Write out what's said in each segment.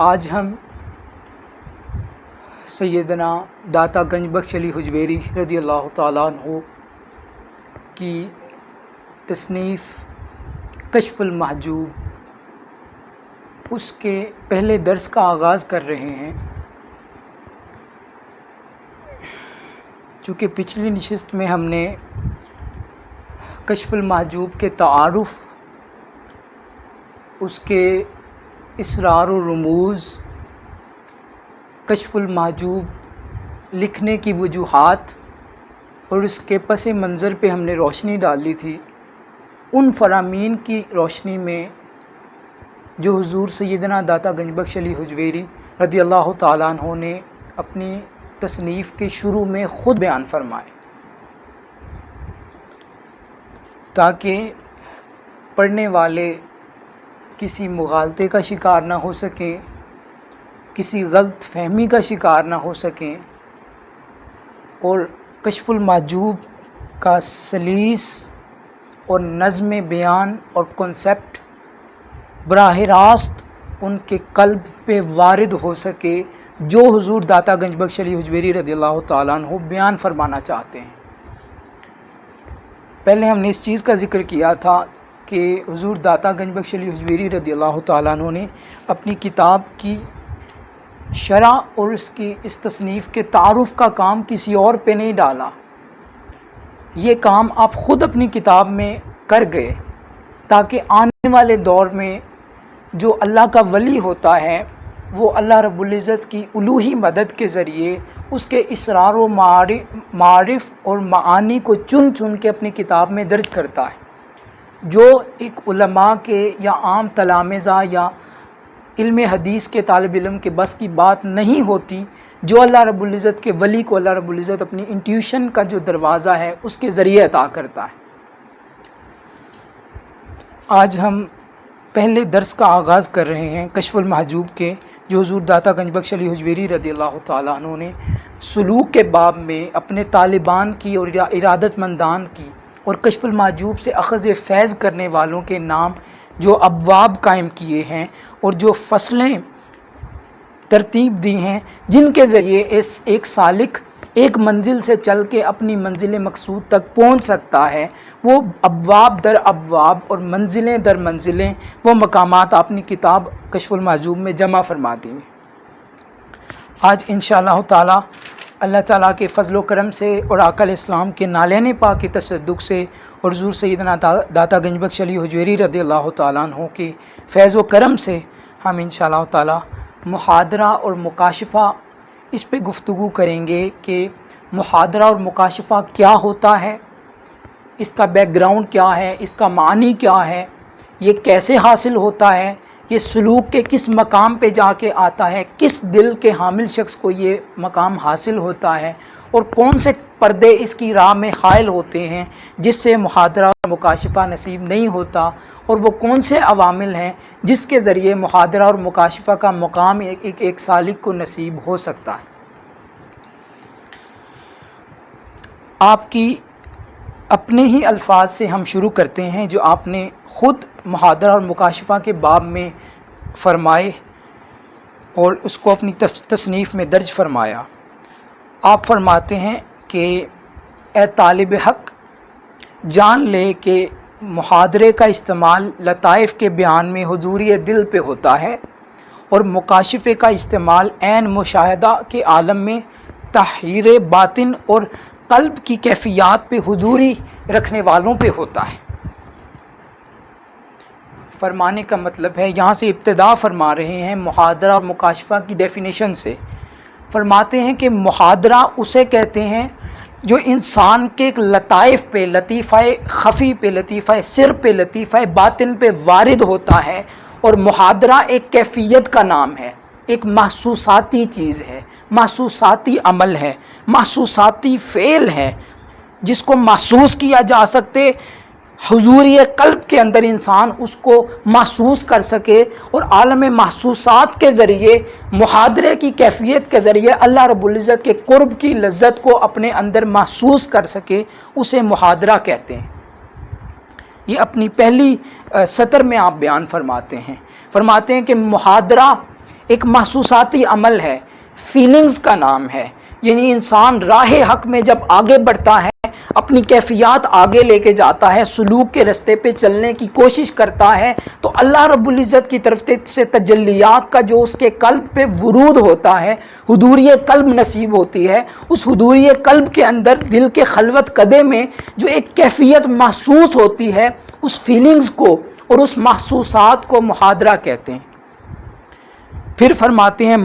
آج ہم سیدنا داتا گنج بخش علی حجویری رضی اللہ تعالیٰ عنہ کی تصنیف کشف المحجوب اس کے پہلے درس کا آغاز کر رہے ہیں۔ چونکہ پچھلی نشست میں ہم نے کشف المحجوب کے تعارف، اس کے اسرار و رموز، کشف المحجوب لکھنے کی وجوہات اور اس کے پس منظر پہ ہم نے روشنی ڈالی تھی۔ ان فرامین کی روشنی میں جو حضور سیدنا داتا گنج بخش علی حجویری رضی اللہ تعالیٰ عنہ نے اپنی تصنیف کے شروع میں خود بیان فرمائے، تاکہ پڑھنے والے کسی مغالطے کا شکار نہ ہو سکیں، کسی غلط فہمی کا شکار نہ ہو سکیں، اور کشف المحجوب کا سلیس اور نظم بیان اور کنسپٹ براہ راست ان کے قلب پہ وارد ہو سکے جو حضور داتا گنج بخش علی حجویری رضی اللہ تعالیٰ عنہ بیان فرمانا چاہتے ہیں۔ پہلے ہم نے اس چیز کا ذکر کیا تھا کہ حضور داتا گنج بخش علی حجویری رضی اللہ تعالیٰ عنہ نے اپنی کتاب کی شرح اور اس تصنیف کے تعارف کا کام کسی اور پہ نہیں ڈالا۔ یہ کام آپ خود اپنی کتاب میں کر گئے، تاکہ آنے والے دور میں جو اللہ کا ولی ہوتا ہے وہ اللہ رب العزت کی الوہی مدد کے ذریعے اس کے اسرار و معارف اور معانی کو چن چن کے اپنی کتاب میں درج کرتا ہے، جو ایک علماء کے یا عام تلامذہ یا علم حدیث کے طالب علم کے بس کی بات نہیں ہوتی، جو اللہ رب العزت کے ولی کو اللہ رب العزت اپنی انٹیوشن کا جو دروازہ ہے اس کے ذریعے عطا کرتا ہے۔ آج ہم پہلے درس کا آغاز کر رہے ہیں کشف المحجوب کے، جو حضور داتا گنج بخش علی حجویری رضی اللہ تعالیٰ عنہ نے سلوک کے باب میں اپنے طالبان کی اور ارادت مندان کی اور کشف المحجوب سے اخذ فیض کرنے والوں کے نام جو ابواب قائم کیے ہیں اور جو فصلیں ترتیب دی ہیں، جن کے ذریعے ایک سالک ایک منزل سے چل کے اپنی منزل مقصود تک پہنچ سکتا ہے، وہ ابواب در ابواب اور منزلیں در منزلیں وہ مقامات اپنی کتاب کشف المحجوب میں جمع فرما دی ہیں۔ آج انشاءاللہ تعالی اللہ تعالیٰ کے فضل و کرم سے اور آقا علیہ السلام کے نالین پاک کی تصدق سے اور حضور سیدنا داتا گنج بخش علی حجویری رضی اللہ تعالیٰ عنہ کے فیض و کرم سے ہم انشاءاللہ تعالی محاضرہ اور مکاشفہ اس پہ گفتگو کریں گے کہ محاضرہ اور مکاشفہ کیا ہوتا ہے، اس کا بیک گراؤنڈ کیا ہے، اس کا معنی کیا ہے، یہ کیسے حاصل ہوتا ہے، یہ سلوک کے کس مقام پہ جا کے آتا ہے، کس دل کے حامل شخص کو یہ مقام حاصل ہوتا ہے، اور کون سے پردے اس کی راہ میں حائل ہوتے ہیں جس سے محاضرہ اور مکاشفہ نصیب نہیں ہوتا، اور وہ کون سے عوامل ہیں جس کے ذریعے محاضرہ اور مکاشفہ کا مقام ایک سالک کو نصیب ہو سکتا ہے۔ آپ کی اپنے ہی الفاظ سے ہم شروع کرتے ہیں جو آپ نے خود محاضرہ اور مکاشفہ کے باب میں فرمائے اور اس کو اپنی تصنیف میں درج فرمایا۔ آپ فرماتے ہیں کہ اے طالب حق، جان لے کہ محاضرے کا استعمال لطائف کے بیان میں حضوری دل پہ ہوتا ہے، اور مکاشفے کا استعمال عین مشاہدہ کے عالم میں تحریر باطن اور قلب کی کیفیات پہ حضوری رکھنے والوں پہ ہوتا ہے۔ فرمانے کا مطلب ہے، یہاں سے ابتدا فرما رہے ہیں محاضرہ اور مکاشفہ کی ڈیفینیشن سے۔ فرماتے ہیں کہ محاضرہ اسے کہتے ہیں جو انسان کے ایک لطائف پہ، لطیفہ خفی پہ، لطیفہ سر پہ، لطیفہ باطن پہ وارد ہوتا ہے، اور محاضرہ ایک کیفیت کا نام ہے، ایک محسوساتی چیز ہے، محسوساتی عمل ہے، محسوساتی فعل ہے جس کو محسوس کیا جا سکتے، حضوری قلب کے اندر انسان اس کو محسوس کر سکے، اور عالم محسوسات کے ذریعے محاضرے کی کیفیت کے ذریعے اللہ رب العزت کے قرب کی لذت کو اپنے اندر محسوس کر سکے، اسے محاضرہ کہتے ہیں۔ یہ اپنی پہلی سطر میں آپ بیان فرماتے ہیں کہ محاضرہ ایک محسوساتی عمل ہے، فیلنگز کا نام ہے۔ یعنی انسان راہ حق میں جب آگے بڑھتا ہے، اپنی کیفیات آگے لے کے جاتا ہے، سلوک کے رستے پہ چلنے کی کوشش کرتا ہے، تو اللہ رب العزت کی طرف سے تجلیات کا جو اس کے قلب پہ ورود ہوتا ہے، حضوری قلب نصیب ہوتی ہے۔ اس حضوری قلب کے اندر دل کے خلوت قدے میں جو ایک کیفیت محسوس ہوتی ہے، اس فیلنگز کو اور اس محسوسات کو محاضرہ کہتے ہیں۔ پھر فرماتے ہیں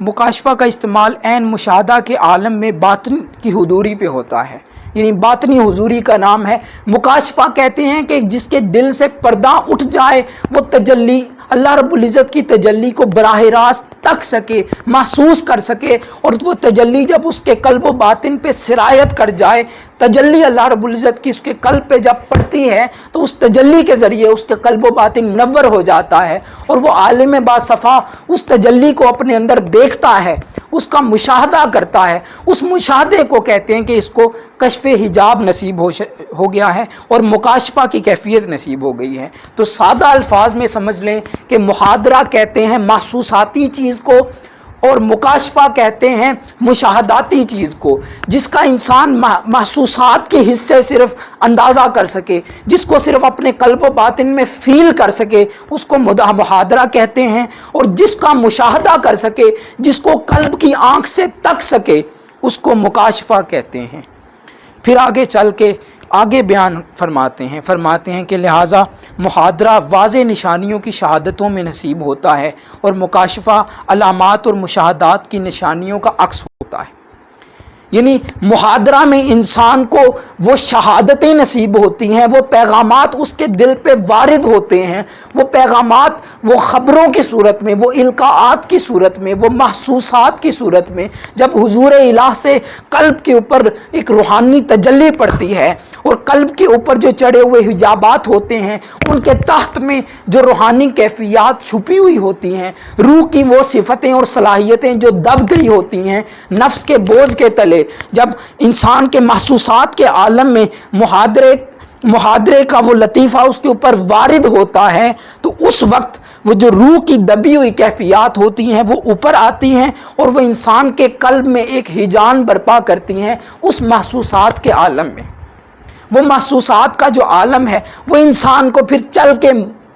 مکاشفہ کا استعمال عین مشاہدہ کے عالم میں باطن کی حضوری پہ ہوتا ہے، یعنی باطنی حضوری کا نام ہے۔ مکاشفہ کہتے ہیں کہ جس کے دل سے پردہ اٹھ جائے، وہ تجلی، اللہ رب العزت کی تجلی کو براہ راست تک سکے، محسوس کر سکے، اور وہ تجلی جب اس کے قلب و باطن پہ سرایت کر جائے، تجلی اللہ رب العزت کی اس کے قلب پہ جب پڑتی ہے تو اس تجلی کے ذریعے اس کے قلب و باطن منور ہو جاتا ہے، اور وہ عالم باصفا اس تجلی کو اپنے اندر دیکھتا ہے، اس کا مشاہدہ کرتا ہے۔ اس مشاہدے کو کہتے ہیں کہ اس کو کشف حجاب نصیب ہو گیا ہے اور مکاشفہ کی کیفیت نصیب ہو گئی ہے۔ تو سادہ الفاظ میں سمجھ لیں کہ محاضرہ کہتے ہیں محسوساتی چیز کو، اور مکاشفہ کہتے ہیں مشاہداتی چیز کو، جس کا انسان محسوسات کے حصے صرف اندازہ کر سکے، جس کو صرف اپنے قلب و باطن میں فیل کر سکے، اس کو محاضرہ کہتے ہیں، اور جس کا مشاہدہ کر سکے، جس کو قلب کی آنکھ سے تک سکے، اس کو مکاشفہ کہتے ہیں۔ پھر آگے چل کے آگے بیان فرماتے ہیں کہ لہٰذا محاضرہ واضح نشانیوں کی شہادتوں میں نصیب ہوتا ہے، اور مکاشفہ علامات اور مشاہدات کی نشانیوں کا عکس ہوتا ہے۔ یعنی محاضرہ میں انسان کو وہ شہادتیں نصیب ہوتی ہیں، وہ پیغامات اس کے دل پہ وارد ہوتے ہیں، وہ پیغامات وہ خبروں کی صورت میں، وہ القاءات کی صورت میں، وہ محسوسات کی صورت میں جب حضور الہ سے قلب کے اوپر ایک روحانی تجلی پڑتی ہے، اور قلب کے اوپر جو چڑھے ہوئے حجابات ہوتے ہیں، ان کے تحت میں جو روحانی کیفیات چھپی ہوئی ہوتی ہیں، روح کی وہ صفتیں اور صلاحیتیں جو دب گئی ہوتی ہیں نفس کے بوجھ کے تلے، جب انسان کے محسوسات کے عالم میں محاضرے کا وہ لطیفہ اس کے اوپر وارد ہوتا ہے، تو اس وقت وہ جو روح کی دبی ہوئی کیفیات ہوتی ہیں وہ اوپر آتی ہیں، اور وہ انسان کے قلب میں ایک ہیجان برپا کرتی ہیں اس محسوسات کے عالم میں۔ وہ محسوسات کا جو عالم ہے وہ انسان کو پھر چل کے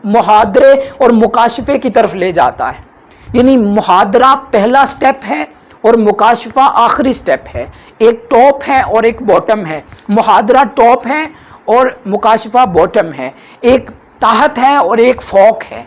محاضرے اور مکاشفے کی طرف لے جاتا ہے۔ یعنی محاضرہ پہلا سٹیپ ہے اور مکاشفہ آخری سٹیپ ہے، ایک ٹاپ ہے اور ایک باٹم ہے۔ محاضرہ ٹاپ ہے اور مکاشفہ باٹم ہے، ایک تحت ہے اور ایک فوق ہے،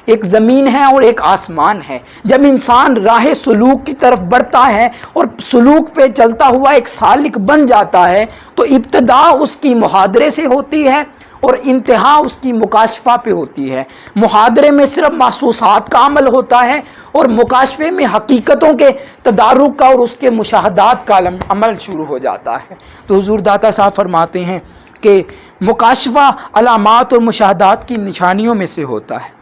ایک زمین ہے اور ایک آسمان ہے۔ جب انسان راہ سلوک کی طرف بڑھتا ہے اور سلوک پہ چلتا ہوا ایک سالک بن جاتا ہے، تو ابتدا اس کی محاضرے سے ہوتی ہے اور انتہا اس کی مکاشفہ پہ ہوتی ہے۔ محاضرے میں صرف محسوسات کا عمل ہوتا ہے، اور مکاشفے میں حقیقتوں کے تدارک کا اور اس کے مشاہدات کا عمل شروع ہو جاتا ہے۔ تو حضور داتا صاحب فرماتے ہیں کہ مکاشفہ علامات اور مشاہدات کی نشانیوں میں سے ہوتا ہے۔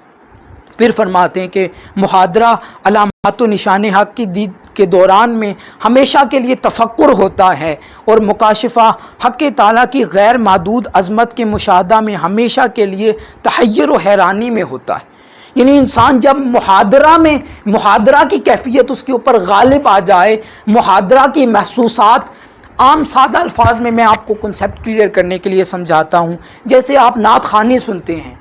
پھر فرماتے ہیں کہ محاضرہ علامات و نشان حق کی دید کے دوران میں ہمیشہ کے لیے تفکر ہوتا ہے، اور مکاشفہ حق تعالیٰ کی غیر محدود عظمت کے مشاہدہ میں ہمیشہ کے لیے تحیر و حیرانی میں ہوتا ہے۔ یعنی انسان جب محاضرہ کی کیفیت اس کے اوپر غالب آ جائے، محاضرہ کی محسوسات، عام سادہ الفاظ میں آپ کو کنسیپٹ کلیئر کرنے کے لیے سمجھاتا ہوں، جیسے آپ نعت خوانی سنتے ہیں،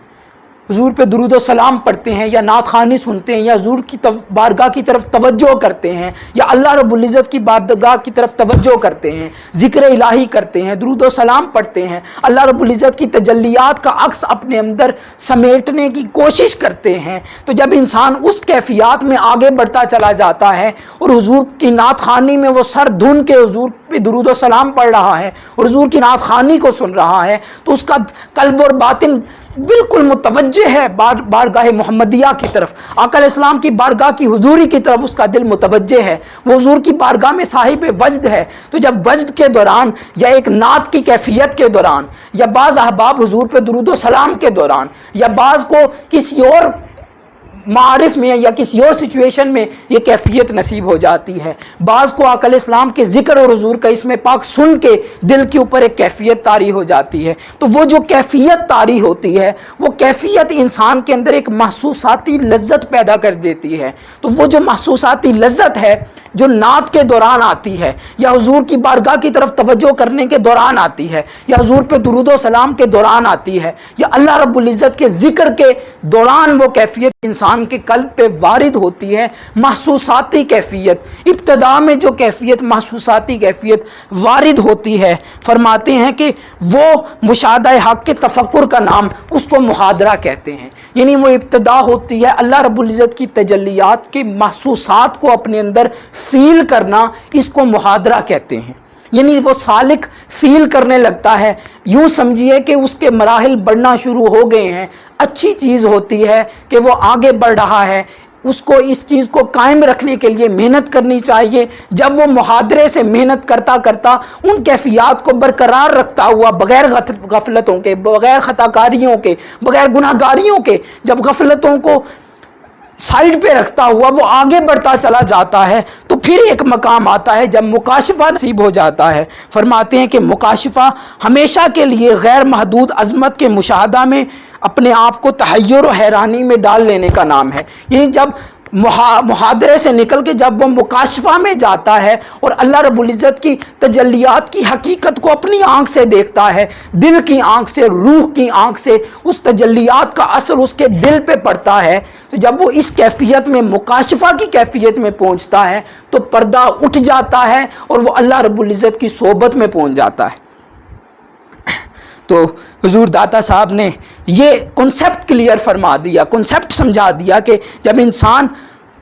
حضور پہ درود و سلام پڑھتے ہیں، یا نعت خوانی سنتے ہیں، یا حضور کی بارگاہ کی طرف توجہ کرتے ہیں، یا اللہ رب العزت کی بارگاہ کی طرف توجہ کرتے ہیں، ذکر الہی کرتے ہیں، درود و سلام پڑھتے ہیں، اللہ رب العزت کی تجلیات کا عکس اپنے اندر سمیٹنے کی کوشش کرتے ہیں، تو جب انسان اس کیفیات میں آگے بڑھتا چلا جاتا ہے اور حضور کی نعت خوانی میں وہ سر دھن کے حضور پہ درود و سلام پڑھ رہا ہے اور حضور کی نعت خوانی کو سن رہا ہے، تو اس کا قلب اور باطن بالکل متوجہ ہے بارگاہ محمدیہ کی طرف، آقا علیہ السلام کی بارگاہ کی حضوری کی طرف اس کا دل متوجہ ہے، وہ حضور کی بارگاہ میں صاحب وجد ہے۔ تو جب وجد کے دوران، یا ایک نعت کی کیفیت کے دوران، یا بعض احباب حضور پہ درود و سلام کے دوران، یا بعض کو کسی اور معارف میں یا کسی اور سچویشن میں یہ کیفیت نصیب ہو جاتی ہے۔ بعض کو آقا علیہ السلام کے ذکر اور حضور کا اسم پاک سن کے دل کے اوپر ایک کیفیت طاری ہو جاتی ہے۔ تو وہ جو کیفیت طاری ہوتی ہے، وہ کیفیت انسان کے اندر ایک محسوساتی لذت پیدا کر دیتی ہے۔ تو وہ جو محسوساتی لذت ہے جو نعت کے دوران آتی ہے، یا حضور کی بارگاہ کی طرف توجہ کرنے کے دوران آتی ہے، یا حضور پہ درود و سلام کے دوران آتی ہے، یا اللہ رب العزت کے ذکر کے دوران وہ کیفیت انسان کے قلب پہ وارد ہوتی ہے، محسوساتی کیفیت۔ ابتدا میں جو کیفیت محسوساتی کیفیت وارد ہوتی ہے، فرماتے ہیں کہ وہ مشاہدہ حق کے تفکر کا نام، اس کو محاضرہ کہتے ہیں۔ یعنی وہ ابتدا ہوتی ہے اللہ رب العزت کی تجلیات کے محسوسات کو اپنے اندر فیل کرنا، اس کو محاضرہ کہتے ہیں۔ یعنی وہ سالک فیل کرنے لگتا ہے، یوں سمجھیے کہ اس کے مراحل بڑھنا شروع ہو گئے ہیں۔ اچھی چیز ہوتی ہے کہ وہ آگے بڑھ رہا ہے، اس کو اس چیز کو قائم رکھنے کے لیے محنت کرنی چاہیے۔ جب وہ محاضرے سے محنت کرتا کرتا ان کیفیات کو برقرار رکھتا ہوا، بغیر غفلتوں کے، بغیر خطا کاریوں کے، بغیر گناہ گاریوں کے، جب غفلتوں کو سائیڈ پہ رکھتا ہوا وہ آگے بڑھتا چلا جاتا ہے، تو پھر ایک مقام آتا ہے جب مکاشفہ نصیب ہو جاتا ہے۔ فرماتے ہیں کہ مکاشفہ ہمیشہ کے لیے غیر محدود عظمت کے مشاہدہ میں اپنے آپ کو تحیر و حیرانی میں ڈال لینے کا نام ہے۔ یعنی جب محاضرے سے نکل کے جب وہ مکاشفہ میں جاتا ہے اور اللہ رب العزت کی تجلیات کی حقیقت کو اپنی آنکھ سے دیکھتا ہے، دل کی آنکھ سے، روح کی آنکھ سے اس تجلیات کا اثر اس کے دل پہ پڑتا ہے، تو جب وہ اس کیفیت میں مکاشفہ کی کیفیت میں پہنچتا ہے تو پردہ اٹھ جاتا ہے اور وہ اللہ رب العزت کی صحبت میں پہنچ جاتا ہے۔ تو حضور داتا صاحب نے یہ کنسیپٹ کلیئر فرما دیا، کنسیپٹ سمجھا دیا کہ جب انسان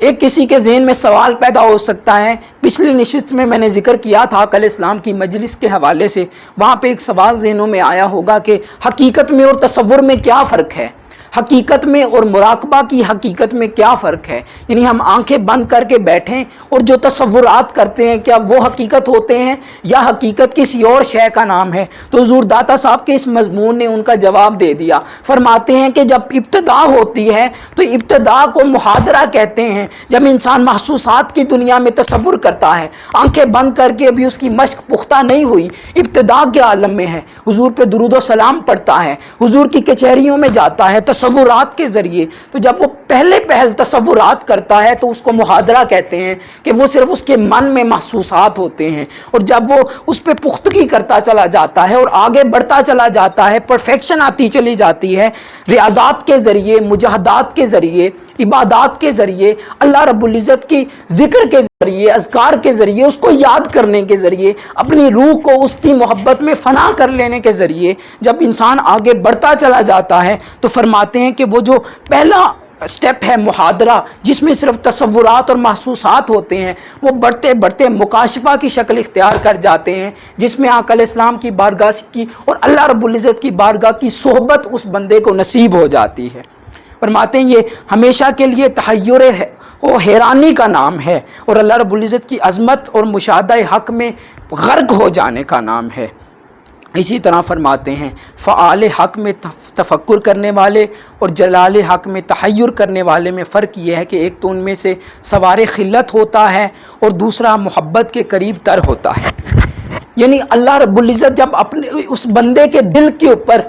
ایک کسی کے ذہن میں سوال پیدا ہو سکتا ہے۔ پچھلی نشست میں نے ذکر کیا تھا آقا علیہ السلام کی مجلس کے حوالے سے، وہاں پہ ایک سوال ذہنوں میں آیا ہوگا کہ حقیقت میں اور تصور میں کیا فرق ہے، حقیقت میں اور مراقبہ کی حقیقت میں کیا فرق ہے۔ یعنی ہم آنکھیں بند کر کے بیٹھیں اور جو تصورات کرتے ہیں کیا وہ حقیقت ہوتے ہیں یا حقیقت کسی اور شے کا نام ہے؟ تو حضور داتا صاحب کے اس مضمون نے ان کا جواب دے دیا۔ فرماتے ہیں کہ جب ابتدا ہوتی ہے تو ابتدا کو محاضرہ کہتے ہیں۔ جب انسان محسوسات کی دنیا میں تصور کرتا ہے، آنکھیں بند کر کے، ابھی اس کی مشق پختہ نہیں ہوئی، ابتدا کے عالم میں ہے، حضور پہ درود و سلام پڑھتا ہے، حضور کی کچہریوں میں جاتا ہے تصورات کے ذریعے، تو جب وہ پہلے تصورات کرتا ہے تو اس کو محاضرہ کہتے ہیں کہ وہ صرف اس کے من میں محسوسات ہوتے ہیں، اور جب وہ اس پہ پختگی کرتا چلا جاتا ہے اور آگے بڑھتا چلا جاتا ہے، پرفیکشن آتی چلی جاتی ہے، ریاضات کے ذریعے، مجاہدات کے ذریعے، عبادات کے ذریعے، اللہ رب العزت کی ذکر کے ذریعے، اذکار کے ذریعے، اس کو یاد کرنے کے ذریعے، اپنی روح کو اس کی محبت میں فنا کر لینے کے ذریعے جب انسان آگے بڑھتا چلا جاتا ہے تو فرماتے ہیں کہ وہ جو پہلا سٹیپ ہے محاضرہ، جس میں صرف تصورات اور محسوسات ہوتے ہیں، وہ بڑھتے بڑھتے مکاشفہ کی شکل اختیار کر جاتے ہیں، جس میں آقا علیہ السلام کی بارگاہ کی اور اللہ رب العزت کی بارگاہ کی صحبت اس بندے کو نصیب ہو جاتی ہے۔ فرماتے ہیں یہ ہمیشہ کے لیے تحیر و حیرانی کا نام ہے اور اللہ رب العزت کی عظمت اور مشاہدہ حق میں غرق ہو جانے کا نام ہے۔ اسی طرح فرماتے ہیں فعال حق میں تفکر کرنے والے اور جلال حق میں تحیر کرنے والے میں فرق یہ ہے کہ ایک تو ان میں سے سوار خلت ہوتا ہے اور دوسرا محبت کے قریب تر ہوتا ہے۔ یعنی اللہ رب العزت جب اپنے اس بندے کے دل کے اوپر،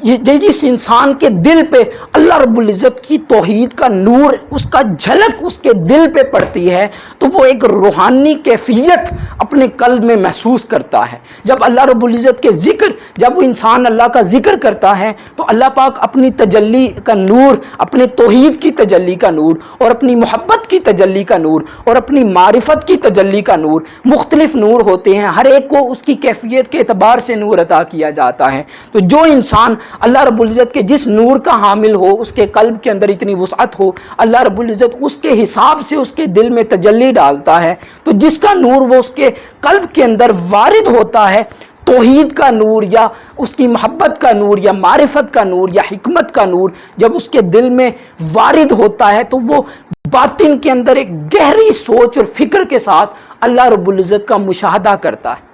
جس انسان کے دل پہ اللہ رب العزت کی توحید کا نور، اس کا جھلک اس کے دل پہ پڑتی ہے تو وہ ایک روحانی کیفیت اپنے قلب میں محسوس کرتا ہے۔ جب اللہ رب العزت کے ذکر، جب وہ انسان اللہ کا ذکر کرتا ہے تو اللہ پاک اپنی تجلی کا نور، اپنے توحید کی تجلی کا نور اور اپنی محبت کی تجلی کا نور اور اپنی معرفت کی تجلی کا نور، مختلف نور ہوتے ہیں، ہر ایک کو اس کی کیفیت کے اعتبار سے نور عطا کیا جاتا ہے۔ تو جو انسان اللہ رب العزت کے جس نور کا حامل ہو، اس کے قلب کے اندر اتنی وسعت ہو، اللہ رب العزت اس کے حساب سے اس کے دل میں تجلی ڈالتا ہے، تو جس کا نور وہ اس کے قلب کے اندر وارد ہوتا ہے، توحید کا نور یا اس کی محبت کا نور یا معرفت کا نور یا حکمت کا نور جب اس کے دل میں وارد ہوتا ہے تو وہ باطن کے اندر ایک گہری سوچ اور فکر کے ساتھ اللہ رب العزت کا مشاہدہ کرتا ہے۔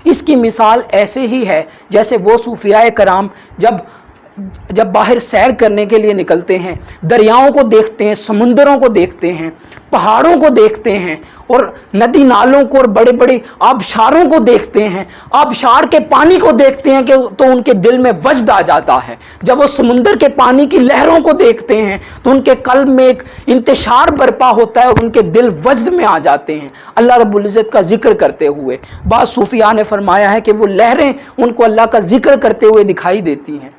اس کی مثال ایسے ہی ہے جیسے وہ صوفیاء کرام جب جب باہر سیر کرنے کے لیے نکلتے ہیں، دریاؤں کو دیکھتے ہیں، سمندروں کو دیکھتے ہیں، پہاڑوں کو دیکھتے ہیں، اور ندی نالوں کو اور بڑے بڑے آبشاروں کو دیکھتے ہیں، آبشار کے پانی کو دیکھتے ہیں کہ تو ان کے دل میں وجد آ جاتا ہے۔ جب وہ سمندر کے پانی کی لہروں کو دیکھتے ہیں تو ان کے قلب میں ایک انتشار برپا ہوتا ہے اور ان کے دل وجد میں آ جاتے ہیں اللہ رب العزت کا ذکر کرتے ہوئے۔ بعض صوفیاء نے فرمایا ہے کہ وہ لہریں ان کو اللہ کا ذکر کرتے ہوئے دکھائی دیتی ہیں۔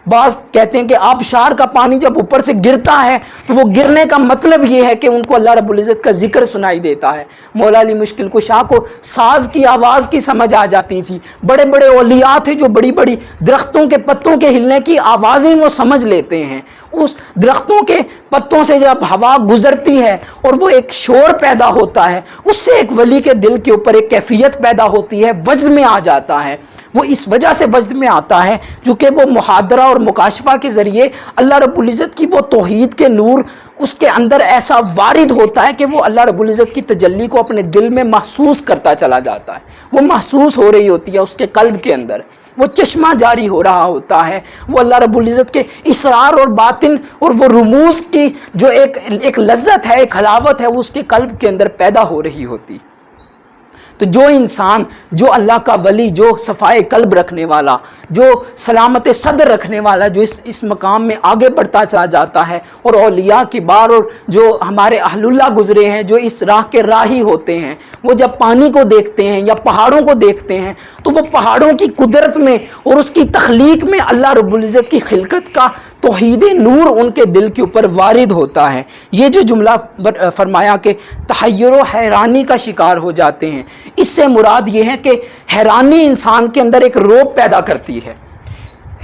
بعض کہتے ہیں کہ آبشار کا پانی جب اوپر سے گرتا ہے تو وہ گرنے کا مطلب یہ ہے کہ ان کو اللہ رب العزت کا ذکر سنائی دیتا ہے۔ مولا علی مشکل کشا کو ساز کی آواز کی سمجھ آ جاتی تھی۔ بڑے بڑے اولیاء تھے جو بڑی بڑی درختوں کے پتوں کے ہلنے کی آوازیں وہ سمجھ لیتے ہیں۔ اس درختوں کے پتوں سے جب ہوا گزرتی ہے اور وہ ایک شور پیدا ہوتا ہے، اس سے ایک ولی کے دل کے اوپر ایک کیفیت پیدا ہوتی ہے، وجد میں آ جاتا ہے۔ وہ اس وجہ سے وجد میں آتا ہے چونکہ وہ محاضرہ اور مکاشفہ کے ذریعے اللہ رب العزت کی وہ توحید کے نور اس کے اندر ایسا وارد ہوتا ہے کہ وہ اللہ رب العزت کی تجلی کو اپنے دل میں محسوس کرتا چلا جاتا ہے۔ وہ محسوس ہو رہی ہوتی ہے اس کے قلب کے اندر، وہ چشمہ جاری ہو رہا ہوتا ہے، وہ اللہ رب العزت کے اسرار اور باطن اور وہ رموز کی جو ایک لذت ہے، ایک حلاوت ہے، وہ اس کے قلب کے اندر پیدا ہو رہی ہوتی۔ تو جو انسان، جو اللہ کا ولی، جو صفائے قلب رکھنے والا، جو سلامت صدر رکھنے والا، جو اس مقام میں آگے بڑھتا چلا جاتا ہے، اور اولیاء کی بار اور جو ہمارے اہل اللہ گزرے ہیں جو اس راہ کے راہی ہوتے ہیں، وہ جب پانی کو دیکھتے ہیں یا پہاڑوں کو دیکھتے ہیں تو وہ پہاڑوں کی قدرت میں اور اس کی تخلیق میں اللہ رب العزت کی خلقت کا توحید نور ان کے دل کے اوپر وارد ہوتا ہے۔ یہ جو جملہ فرمایا کہ تحیر و حیرانی کا شکار ہو جاتے ہیں، اس سے مراد یہ ہے کہ حیرانی انسان کے اندر ایک روب پیدا کرتی ہے۔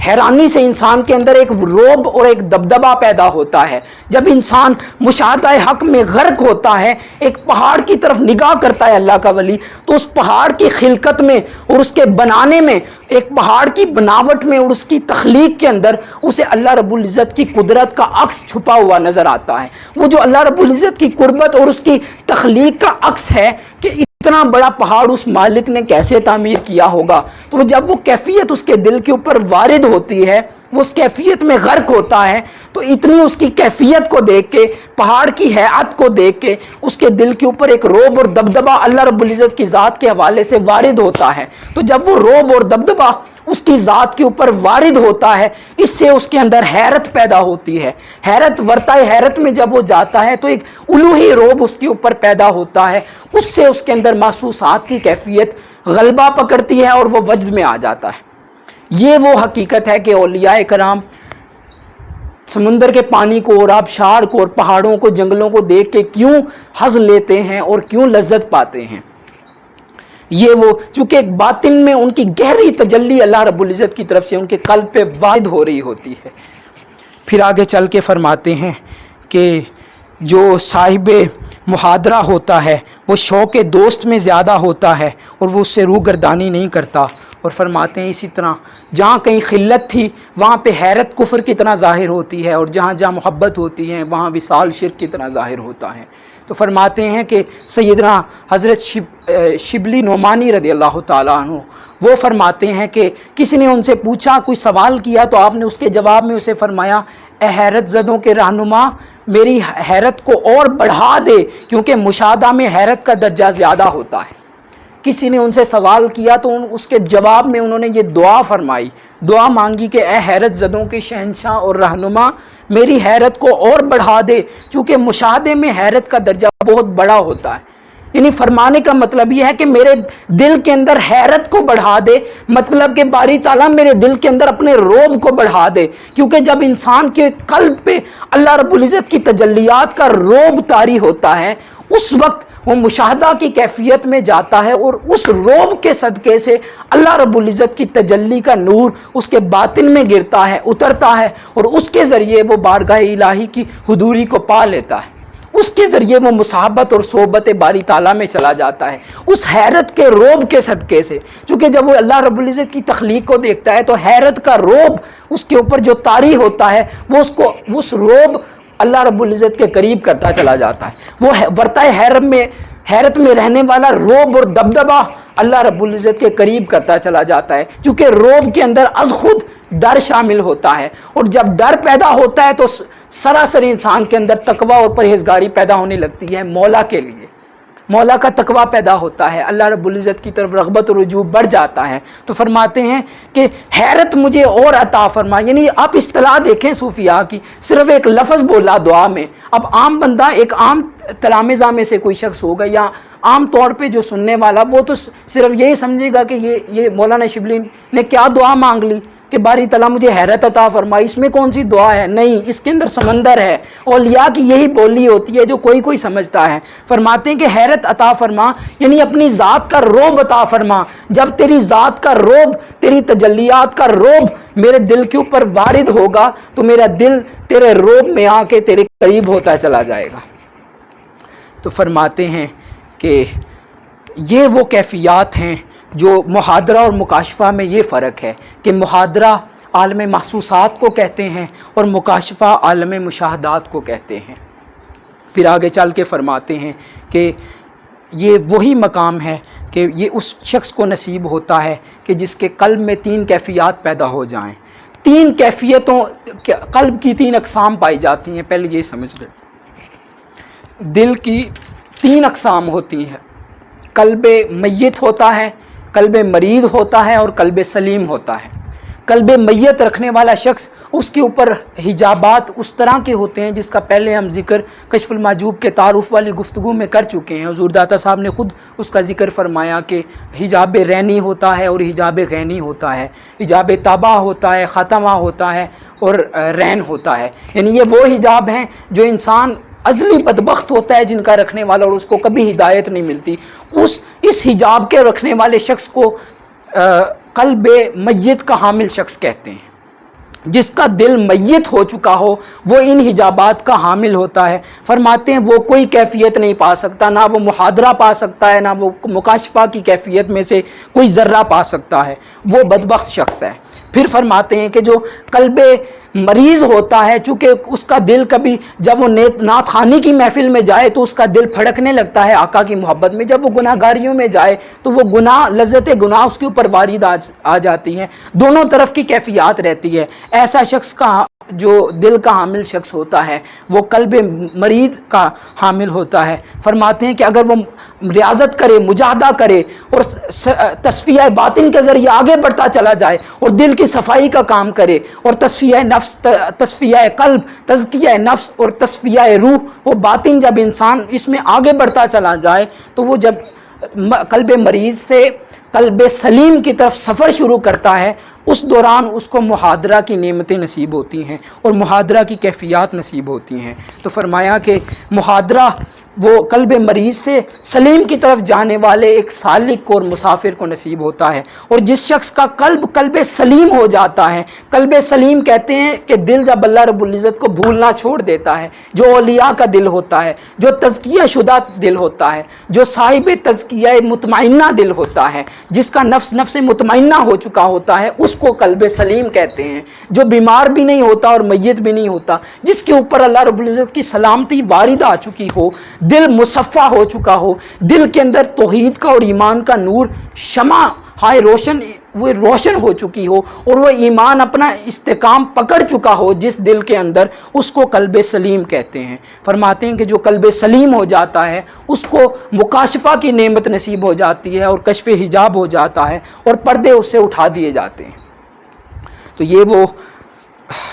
حیرانی سے انسان کے اندر ایک روب اور ایک دبدبہ پیدا ہوتا ہے۔ جب انسان مشاہدہ حق میں غرق ہوتا ہے، ایک پہاڑ کی طرف نگاہ کرتا ہے اللہ کا ولی، تو اس پہاڑ کی خلقت میں اور اس کے بنانے میں، ایک پہاڑ کی بناوٹ میں اور اس کی تخلیق کے اندر اسے اللہ رب العزت کی قدرت کا عکس چھپا ہوا نظر آتا ہے۔ وہ جو اللہ رب العزت کی قربت اور اس کی تخلیق کا عکس ہے کہ اتنا بڑا پہاڑ اس مالک نے کیسے تعمیر کیا ہوگا، تو جب وہ کیفیت اس کے دل کے اوپر وارد ہوتی ہے، وہ اس کیفیت میں غرق ہوتا ہے، تو اتنی اس کی کیفیت کو دیکھ کے، پہاڑ کی ہیئت کو دیکھ کے اس کے دل کے اوپر ایک روب اور دبدبہ اللہ رب العزت کی ذات کے حوالے سے وارد ہوتا ہے۔ تو جب وہ روب اور دبدبہ اس کی ذات کے اوپر وارد ہوتا ہے، اس سے اس کے اندر حیرت پیدا ہوتی ہے۔ حیرت، ورتائے حیرت میں جب وہ جاتا ہے تو ایک الوہی روب اس کے اوپر پیدا ہوتا ہے، اس سے اس کے اندر محسوسات کی کیفیت غلبہ پکڑتی ہے اور وہ وجد میں آ جاتا ہے۔ یہ وہ حقیقت ہے کہ اولیاء کرام سمندر کے پانی کو اور آبشار کو اور پہاڑوں کو، جنگلوں کو دیکھ کے کیوں حظ لیتے ہیں اور کیوں لذت پاتے ہیں۔ یہ وہ چونکہ ایک باطن میں ان کی گہری تجلی اللہ رب العزت کی طرف سے ان کے قلب پہ وارد ہو رہی ہوتی ہے۔ پھر آگے چل کے فرماتے ہیں کہ جو صاحب محاضرہ ہوتا ہے وہ شوق دوست میں زیادہ ہوتا ہے اور وہ اس سے روگردانی نہیں کرتا، اور فرماتے ہیں اسی طرح جہاں کہیں خلت تھی وہاں پہ حیرت کفر کی طرح ظاہر ہوتی ہے، اور جہاں جہاں محبت ہوتی ہے وہاں وصال شرک کی طرح ظاہر ہوتا ہے۔ تو فرماتے ہیں کہ سیدنا حضرت شبلی نعمانی رضی اللہ تعالیٰ عنہ وہ فرماتے ہیں کہ کسی نے ان سے پوچھا، کوئی سوال کیا، تو آپ نے اس کے جواب میں اسے فرمایا، اے حیرت زدوں کے رہنما، میری حیرت کو اور بڑھا دے، کیونکہ مشاہدہ میں حیرت کا درجہ زیادہ ہوتا ہے۔ کسی نے ان سے سوال کیا تو اس کے جواب میں انہوں نے یہ دعا فرمائی، دعا مانگی کہ اے حیرت زدوں کے شہنشاہ اور رہنما، میری حیرت کو اور بڑھا دے، چونکہ مشاہدے میں حیرت کا درجہ بہت بڑا ہوتا ہے۔ یعنی فرمانے کا مطلب یہ ہے کہ میرے دل کے اندر حیرت کو بڑھا دے، مطلب کہ باری تعالیٰ میرے دل کے اندر اپنے روب کو بڑھا دے، کیونکہ جب انسان کے قلب پہ اللہ رب العزت کی تجلیات کا روب طاری ہوتا ہے، اس وقت وہ مشاہدہ کی کیفیت میں جاتا ہے، اور اس روب کے صدقے سے اللہ رب العزت کی تجلی کا نور اس کے باطن میں گرتا ہے، اترتا ہے، اور اس کے ذریعے وہ بارگاہ الہی کی حضوری کو پا لیتا ہے۔ اس کے ذریعے وہ مصاحبت اور صحبت باری تعالیٰ میں چلا جاتا ہے، اس حیرت کے روب کے صدقے سے، چونکہ جب وہ اللہ رب العزت کی تخلیق کو دیکھتا ہے تو حیرت کا روب اس کے اوپر جو طاری ہوتا ہے، وہ اس روب اللہ رب العزت کے قریب کرتا چلا جاتا ہے۔ وہ ورتائے حیرت میں رہنے والا روب اور دبدبہ اللہ رب العزت کے قریب کرتا چلا جاتا ہے، چونکہ روب کے اندر از خود ڈر شامل ہوتا ہے، اور جب ڈر پیدا ہوتا ہے تو سراسر انسان کے اندر تقوی اور پرہیزگاری پیدا ہونے لگتی ہے، مولا کے لیے مولا کا تقوی پیدا ہوتا ہے، اللہ رب العزت کی طرف رغبت و رجوع بڑھ جاتا ہے۔ تو فرماتے ہیں کہ حیرت مجھے اور عطا فرما، یعنی آپ اصطلاح دیکھیں صوفیاء کی، صرف ایک لفظ بولا دعا میں۔ اب عام بندہ، ایک عام تلامذہ میں سے کوئی شخص ہوگا یا عام طور پہ جو سننے والا، وہ تو صرف یہی سمجھے گا کہ یہ مولانا شبلی نے کیا دعا مانگ لی کہ باری تعالیٰ مجھے حیرت عطا فرما، اس میں کون سی دعا ہے؟ نہیں، اس کے اندر سمندر ہے۔ اولیاء کی یہی بولی ہوتی ہے جو کوئی سمجھتا ہے۔ فرماتے ہیں کہ حیرت عطا فرما یعنی اپنی ذات کا روب عطا فرما۔ جب تیری ذات کا روب، تیری تجلیات کا روب میرے دل کے اوپر وارد ہوگا تو میرا دل تیرے روب میں آ کے تیرے قریب ہوتا چلا جائے گا۔ تو فرماتے ہیں کہ یہ وہ کیفیات ہیں جو محاضرہ اور مکاشفہ میں یہ فرق ہے کہ محاضرہ عالم محسوسات کو کہتے ہیں اور مکاشفہ عالم مشاہدات کو کہتے ہیں۔ پھر آگے چل کے فرماتے ہیں کہ یہ وہی مقام ہے کہ یہ اس شخص کو نصیب ہوتا ہے کہ جس کے قلب میں 3 کیفیات پیدا ہو جائیں۔ 3 کیفیتوں، قلب کی 3 اقسام پائی جاتی ہیں، پہلے یہ سمجھ لیں۔ دل کی 3 اقسام ہوتی ہیں، قلب میت ہوتا ہے، قلب مریض ہوتا ہے اور قلب سلیم ہوتا ہے۔ قلب میت رکھنے والا شخص، اس کے اوپر حجابات اس طرح کے ہوتے ہیں جس کا پہلے ہم ذکر کشف المحجوب کے تعارف والی گفتگو میں کر چکے ہیں۔ حضور داتا صاحب نے خود اس کا ذکر فرمایا کہ حجاب رینی ہوتا ہے اور حجاب غینی ہوتا ہے، حجاب تابع ہوتا ہے، خاتمہ ہوتا ہے اور رین ہوتا ہے۔ یعنی یہ وہ حجاب ہیں جو انسان ازلی بدبخت ہوتا ہے جن کا رکھنے والا، اور اس کو کبھی ہدایت نہیں ملتی، اس حجاب کے رکھنے والے شخص کو قلب میت کا حامل شخص کہتے ہیں۔ جس کا دل میت ہو چکا ہو وہ ان حجابات کا حامل ہوتا ہے۔ فرماتے ہیں وہ کوئی کیفیت نہیں پا سکتا، نہ وہ محاضرہ پا سکتا ہے، نہ وہ مکاشفہ کی کیفیت میں سے کوئی ذرہ پا سکتا ہے، وہ بدبخت شخص ہے۔ پھر فرماتے ہیں کہ جو قلب مریض ہوتا ہے، چونکہ اس کا دل کبھی جب وہ نعت خوانی کی محفل میں جائے تو اس کا دل پھڑکنے لگتا ہے آقا کی محبت میں، جب وہ گناہ گاریوں میں جائے تو وہ گناہ، لذت گناہ اس کے اوپر وارد آ جاتی ہیں، دونوں طرف کی کیفیات رہتی ہے۔ ایسا شخص کا جو دل کا حامل شخص ہوتا ہے وہ قلب مریض کا حامل ہوتا ہے۔ فرماتے ہیں کہ اگر وہ ریاضت کرے، مجاہدہ کرے اور تصفیہ باطن کے ذریعے آگے بڑھتا چلا جائے اور دل کی صفائی کا کام کرے اور تصفیہ نفس، تصفیہ قلب، تزکیہ نفس اور تصفیہ روح و باطن، جب انسان اس میں آگے بڑھتا چلا جائے تو وہ جب قلب مریض سے قلب سلیم کی طرف سفر شروع کرتا ہے، اس دوران اس کو محاضرہ کی نعمتیں نصیب ہوتی ہیں اور محاضرہ کی کیفیات نصیب ہوتی ہیں۔ تو فرمایا کہ محاضرہ وہ قلب مریض سے سلیم کی طرف جانے والے ایک سالک اور مسافر کو نصیب ہوتا ہے، اور جس شخص کا قلب سلیم ہو جاتا ہے، قلب سلیم کہتے ہیں کہ دل جب اللہ رب العزت کو بھولنا چھوڑ دیتا ہے، جو اولیاء کا دل ہوتا ہے، جو تزکیہ شدہ دل ہوتا ہے، جو صاحب تزکیہ مطمئنہ دل ہوتا ہے، جس کا نفس مطمئنہ ہو چکا ہوتا ہے، اس کو قلب سلیم کہتے ہیں۔ جو بیمار بھی نہیں ہوتا اور میت بھی نہیں ہوتا، جس کے اوپر اللہ رب العزت کی سلامتی وارد آ چکی ہو، دل مصفہ ہو چکا ہو، دل کے اندر توحید کا اور ایمان کا نور شمع ہائے روشن ہو چکی ہو اور وہ ایمان اپنا استحکام پکڑ چکا ہو جس دل کے اندر، اس کو قلب سلیم کہتے ہیں۔ فرماتے ہیں کہ جو قلب سلیم ہو جاتا ہے اس کو مکاشفہ کی نعمت نصیب ہو جاتی ہے اور کشف حجاب ہو جاتا ہے اور پردے اس سے اٹھا دیے جاتے ہیں۔ تو یہ وہ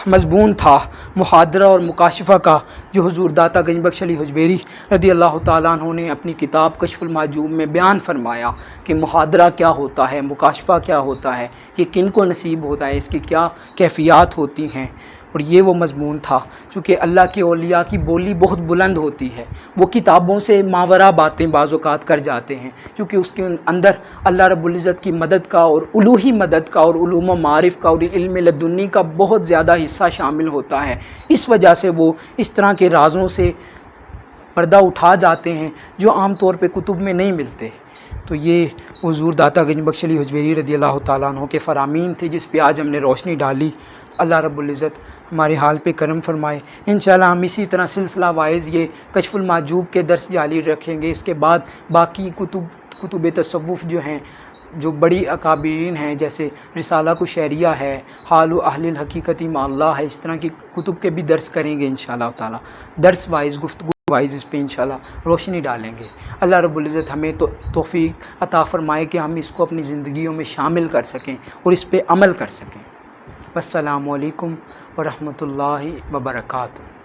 مضمون تھا محاضرہ اور مکاشفہ کا جو حضور داتا گنج بخش علی حجویری رضی اللہ تعالیٰ عنہ نے اپنی کتاب کشف المحجوب میں بیان فرمایا کہ محاضرہ کیا ہوتا ہے، مکاشفہ کیا ہوتا ہے، یہ کن کو نصیب ہوتا ہے، اس کی کیا کیفیات ہوتی ہیں۔ اور یہ وہ مضمون تھا، چونکہ اللہ کے اولیاء کی بولی بہت بلند ہوتی ہے، وہ کتابوں سے ماورا باتیں بعض اوقات کر جاتے ہیں، کیونکہ اس کے اندر اللہ رب العزت کی مدد کا اور الوہی مدد کا اور علوم و معارف کا اور علم لدنی کا بہت زیادہ حصہ شامل ہوتا ہے۔ اس وجہ سے وہ اس طرح کے رازوں سے پردہ اٹھا جاتے ہیں جو عام طور پہ کتب میں نہیں ملتے۔ تو یہ حضور داتا گنج بخش علی حجویری رضی اللہ تعالیٰ عنہ کے فرامین تھے جس پہ آج ہم نے روشنی ڈالی۔ اللہ رب العزت ہمارے حال پہ کرم فرمائے۔ انشاءاللہ ہم اسی طرح سلسلہ وائز یہ کشف المحجوب کے درس جاری رکھیں گے۔ اس کے بعد باقی کتب تصوف جو ہیں جو بڑی اکابرین ہیں جیسے رسالہ کو شعریہ ہے، حال و اہل الحقیقتی مع اللہ ہے، اس طرح کی کتب کے بھی درس کریں گے انشاءاللہ تعالی، درس وائز گفتگو وائز اس پہ انشاءاللہ روشنی ڈالیں گے۔ اللہ رب العزت ہمیں توفیق عطا فرمائے کہ ہم اس کو اپنی زندگیوں میں شامل کر سکیں اور اس پہ عمل کر سکیں۔ السلام علیکم ورحمۃ اللہ وبرکاتہ۔